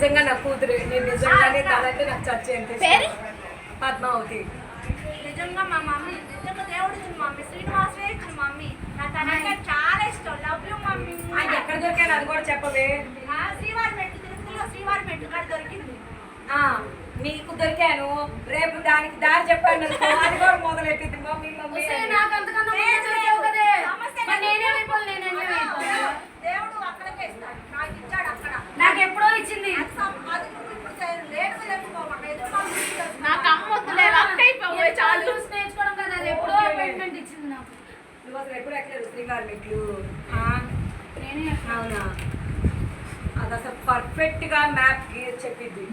నిజంగా నా కూతురు. నేను నిజంగానే తనంటే నాకు చర్చ ఎంత పద్మావతి. నిజంగా మా మమ్మీ నిజంగా దేవుడు ఇచ్చిన మమ్మీ, శ్రీనివాసే ఇచ్చిన మమ్మీ. నాకు తనంటే చాలా ఇష్టం. Love you mummy. అది ఎక్కడ దొరికాను అది కూడా చెప్పవే. శ్రీవారి మెట్లు, తిరుపతిలో శ్రీవారి మెట్లు కాడ దొరికింది. నీకు దొరికాను, రేపు దానికి దారి చెప్పాను అది కూడా మొదలెట్టింది మమ్మీ మమ్మీ. దేవుడు అక్కడికే ఇస్తాడు. నాకు ఇచ్చాడు అక్కడ. నాకు ఎప్పుడో ఇచ్చింది. నాకు అమ్మొద్దులే, చాలు చూసి నేర్చుకోవడం కదా, అది ఎప్పుడో అపాయింట్మెంట్ ఇచ్చింది నాకు. నువ్వు అసలు ఎప్పుడు ఎక్కలేదు శ్రీవారి మెట్లు? నేనే అవునా? అది అసలు పర్ఫెక్ట్ గా మ్యాప్ చెప్పింది.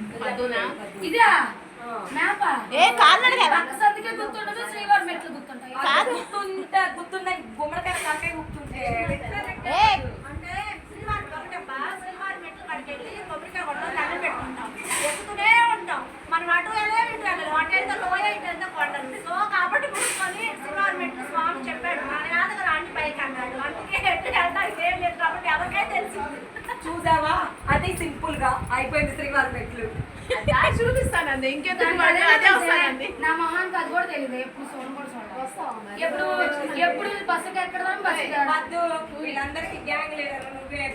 ఇదా మ్యాపా? సందికే గుర్తుండదు, శ్రీవారి మెట్లు గుర్తుంటాయి. గుర్తుండే గుమ్మడికాయ తలకాయ గుర్తుంటే అంటే శ్రీవారి ఒకటప్ప శ్రీవారి మెట్లు కాడికి వెళ్ళి కొబ్బరికాయ కొట్టడం దండం పెట్టుకుంటాం, ఎక్కుతూనే ఉంటాం. మనం అటు వెళ్ళే ఇటు వెళ్ళాలి, అటు వెళ్తే లోయ ఇటు వెళ్తే కొండలు. సో కాబట్టి కూర్చొని శ్రీవారి మెట్లు స్వామి చెప్పాడు, మన యాదగ రాండి పైకి అన్నాడు. అందుకే ఎట్టు వెళ్ళడానికి ఏం లేదు కాబట్టి ఎవరికై తెలిసింది. చూసావా? అది సింపుల్ గా అయిపోయింది శ్రీవారి మెట్లు. చూపిస్తానండి ఇంకెంత నా మొహానికి అది కూడా తెలియదు. ఎప్పుడు సోను కూడా చూడాలి. ఎప్పుడు బస్సుకి ఎక్కడదాం బస్సు వీళ్ళందరికీ గ్యాంగ్ లీడర్ నువ్వే.